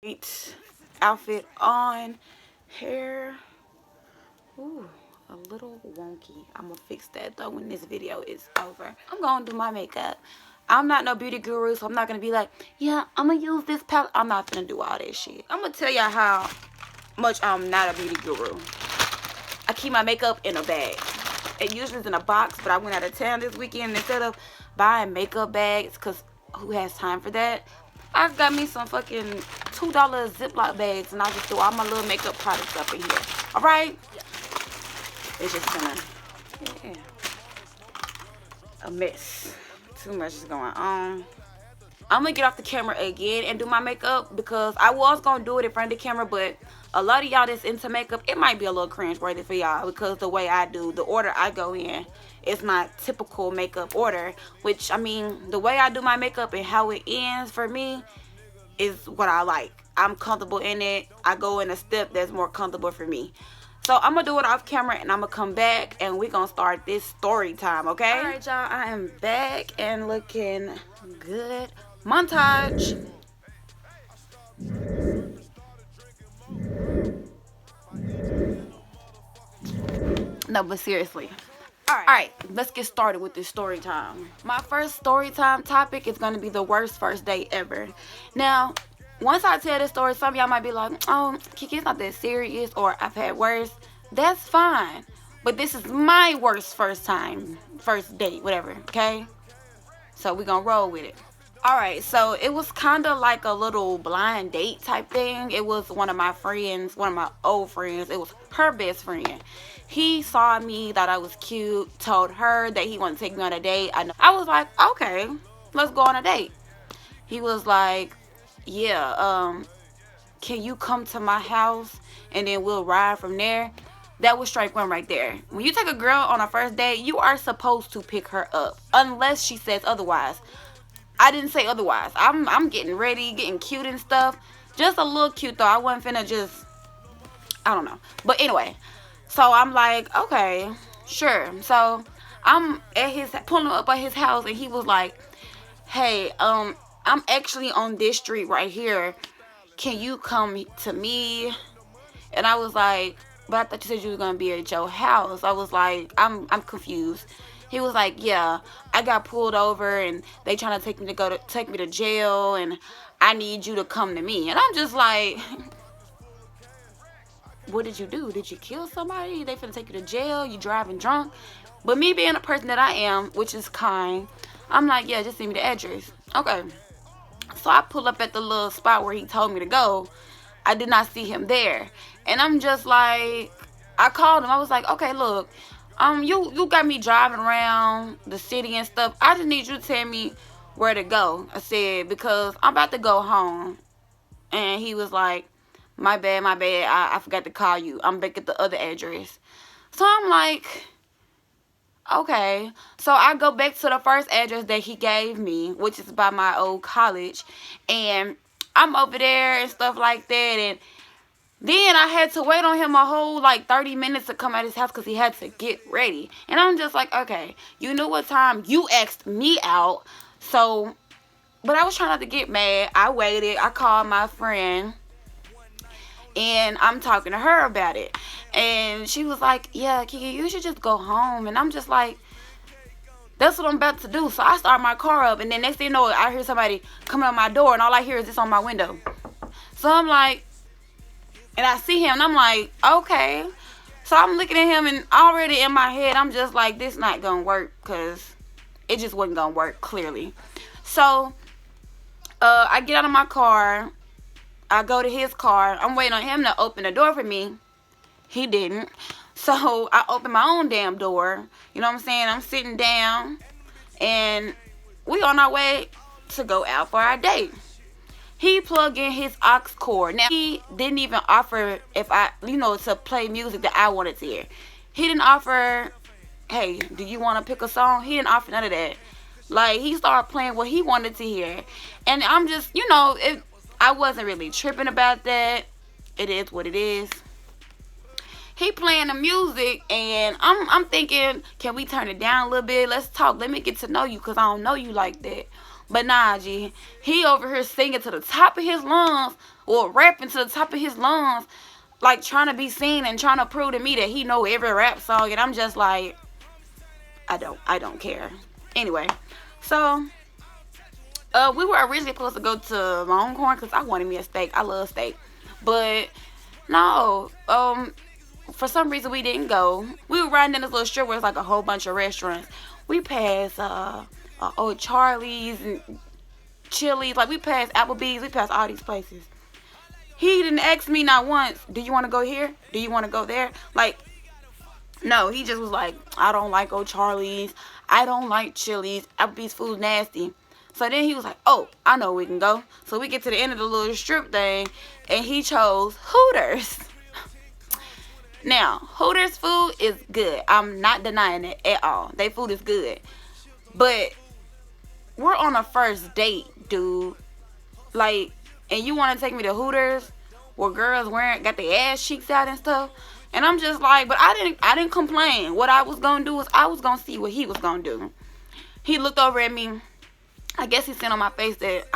Great outfit on. Hair, ooh, a little wonky. I'm gonna fix that though when this video is over. I'm gonna do my makeup. I'm not no beauty guru, so I'm not gonna be like, yeah, I'm gonna use this palette. I'm not gonna do all that shit. I'm gonna tell y'all how much I'm not a beauty guru. I keep my makeup in a bag. It usually is in a box, but I went out of town this weekend. Instead of buying makeup bags, because who has time for that, I got me some fucking $2 Ziploc bags, and I just threw all my little makeup products up in here. All right? It's just gonna, yeah, a mess. Too much is going on. I'm gonna get off the camera again and do my makeup because I was gonna do it in front of the camera, but a lot of y'all that's into makeup, it might be a little cringe worthy for y'all because the way I do, the order I go in, it's not typical makeup order, which, I mean, the way I do my makeup and how it ends for me is what I like. I'm comfortable in it. I go in a step that's more comfortable for me. So I'm gonna do it off camera and I'm gonna come back and we're gonna start this story time, okay? All right, y'all, I am back and looking good. Montage. No, but seriously. Alright, let's get started with this story time. My first story time topic is going to be the worst first date ever. Now, once I tell this story, some of y'all might be like, oh, Kiki, it's not that serious, or I've had worse. That's fine. But this is my worst first date, whatever, okay? So we're going to roll with it. Alright, so it was kind of like a little blind date type thing. It was one of my friends, one of my old friends. It was her best friend. He saw me, thought I was cute, told her that he wanted to take me on a date. I was like, okay, let's go on a date. He was like, yeah, can you come to my house and then we'll ride from there? That was strike one right there. When you take a girl on a first date, you are supposed to pick her up unless she says otherwise. I didn't say otherwise. I'm getting ready, getting cute and stuff. Just a little cute though. I wasn't finna just, I don't know. But anyway, so I'm like, okay, sure. So I'm at pulling up at his house and he was like, hey, I'm actually on this street right here. Can you come to me? And I was like, but I thought you said you were gonna be at your house. I was like, I'm confused. He was like, yeah, I got pulled over and they trying to take me to jail and I need you to come to me. And I'm just like, what did you do? Did you kill somebody? They finna take you to jail? You driving drunk? But me being a person that I am, which is kind, I'm like, yeah, just send me the address. Okay. So I pull up at the little spot where he told me to go. I did not see him there. And I'm just like, I called him. I was like, okay, look, you got me driving around the city and stuff. I just need you to tell me where to go. I said, because I'm about to go home. And he was like, my bad. I forgot to call you. I'm back at the other address. So I'm like, okay. So I go back to the first address that he gave me, which is by my old college. And I'm over there and stuff like that. And then I had to wait on him a whole 30 minutes to come at his house because he had to get ready. And I'm just like, okay, you know what time you asked me out. So, but I was trying not to get mad. I waited. I called my friend. And I'm talking to her about it. And she was like, yeah, Kiki, you should just go home. And I'm just like, that's what I'm about to do. So I start my car up. And then next thing you know, I hear somebody coming on my door. And all I hear is this on my window. So I'm like, and I see him. And I'm like, okay. So I'm looking at him. And already in my head, I'm just like, this not going to work. Because it just wasn't going to work, clearly. So I get out of my car. I go to his car. I'm waiting on him to open the door for me. He didn't. So I opened my own damn door. You know what I'm saying? I'm sitting down. And we on our way to go out for our date. He plugged in his aux cord. Now, he didn't even offer to play music that I wanted to hear. He didn't offer, hey, do you want to pick a song? He didn't offer none of that. He started playing what he wanted to hear. And I'm just, I wasn't really tripping about that. It is what it is. He playing the music, and I'm thinking, can we turn it down a little bit? Let's talk. Let me get to know you, because I don't know you like that. But nah, G, he over here singing to the top of his lungs or rapping to the top of his lungs, like trying to be seen and trying to prove to me that he know every rap song, and I'm just like, I don't care. Anyway, so we were originally supposed to go to Longhorn because I wanted me a steak. I love steak, but no, for some reason we didn't go. We were riding in this little strip where it's like a whole bunch of restaurants. We passed old Charlie's and Chili's, like we passed Applebee's, we passed all these places. He didn't ask me not once, do you want to go here? Do you want to go there? Like, no, he just was like, I don't like old Charlie's. I don't like Chili's. Applebee's food nasty. So then he was like, oh, I know we can go. So we get to the end of the little strip thing, and he chose Hooters. Now, Hooters food is good. I'm not denying it at all. Their food is good. But we're on a first date, dude. Like, and you want to take me to Hooters where girls got their ass cheeks out and stuff? And I'm just like, but I didn't complain. What I was going to do was I was going to see what he was going to do. He looked over at me. I guess he seen on my face that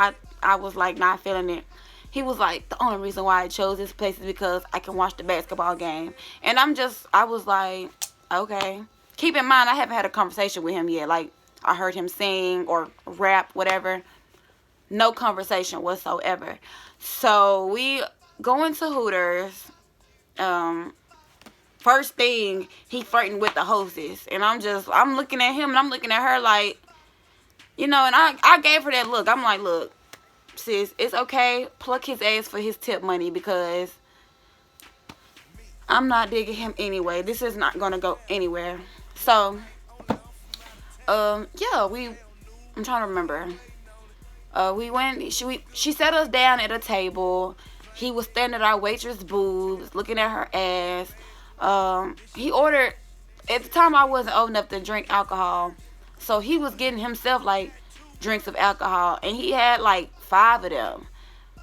I was like not feeling it. He was like, the only reason why I chose this place is because I can watch the basketball game. And I was like, okay. Keep in mind, I haven't had a conversation with him yet. Like, I heard him sing or rap, whatever. No conversation whatsoever. So we go into Hooters. First thing, he flirting with the hostess. And I'm looking at him and I'm looking at her like, you know, and I gave her that look. I'm like, look, sis, it's okay. Pluck his ass for his tip money because I'm not digging him anyway. This is not going to go anywhere. So, yeah, I'm trying to remember. We went, she sat us down at a table. He was standing at our waitress' boobs, looking at her ass. He ordered, at the time I wasn't old enough to drink alcohol. So he was getting himself like drinks of alcohol. And he had like 5 of them.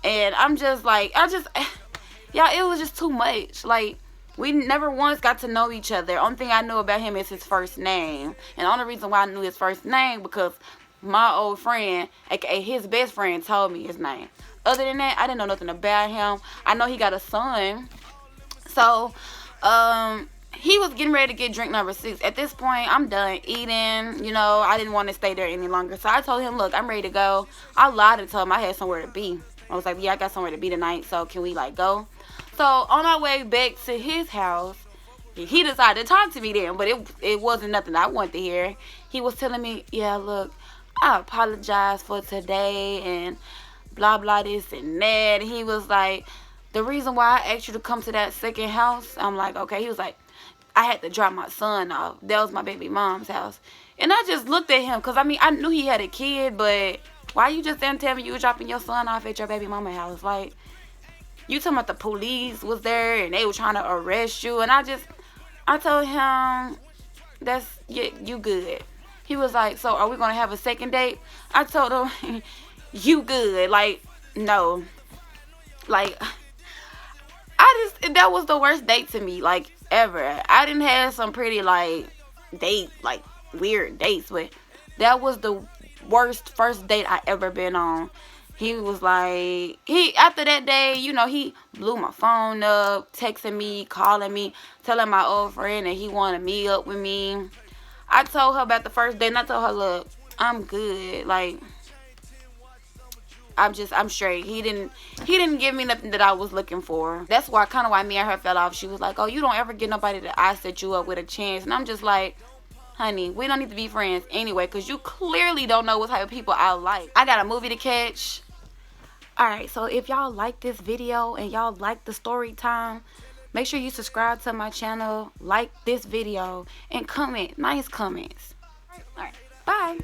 And I'm just like, y'all, it was just too much. Like, we never once got to know each other. Only thing I knew about him is his first name. And the only reason why I knew his first name because my old friend, aka his best friend, told me his name. Other than that, I didn't know nothing about him. I know he got a son. So, he was getting ready to get drink number 6. At this point, I'm done eating. You know, I didn't want to stay there any longer. So I told him, look, I'm ready to go. I lied and told him I had somewhere to be. I was like, yeah, I got somewhere to be tonight. So can we, like, go? So on our way back to his house, he decided to talk to me then. But it wasn't nothing I wanted to hear. He was telling me, yeah, look, I apologize for today and blah, blah, this and that. And he was like, the reason why I asked you to come to that second house, I'm like, okay. He was like, I had to drop my son off. That was my baby mom's house. And I just looked at him because, I mean, I knew he had a kid, but why you just didn't tell me you were dropping your son off at your baby mama's house? Like, you talking about the police was there and they were trying to arrest you. And I told him, you good. He was like, so are we going to have a second date? I told him, you good. Like, no. Like, that was the worst date to me, like, ever. I didn't have some pretty, like, weird dates, but that was the worst first date I ever been on. He was like, after that day, you know, he blew my phone up, texting me, calling me, telling my old friend that he wanted to meet up with me. I told her about the first date, and I told her, look, I'm good. Like, I'm straight. He didn't give me nothing that I was looking for. That's why me and her fell off. She was like, oh, you don't ever get nobody that I set you up with a chance. And I'm just like, honey, we don't need to be friends anyway, because you clearly don't know what type of people I like. I got a movie to catch. Alright, so if y'all like this video and y'all like the story time, make sure you subscribe to my channel, like this video, and comment nice comments. Alright, bye.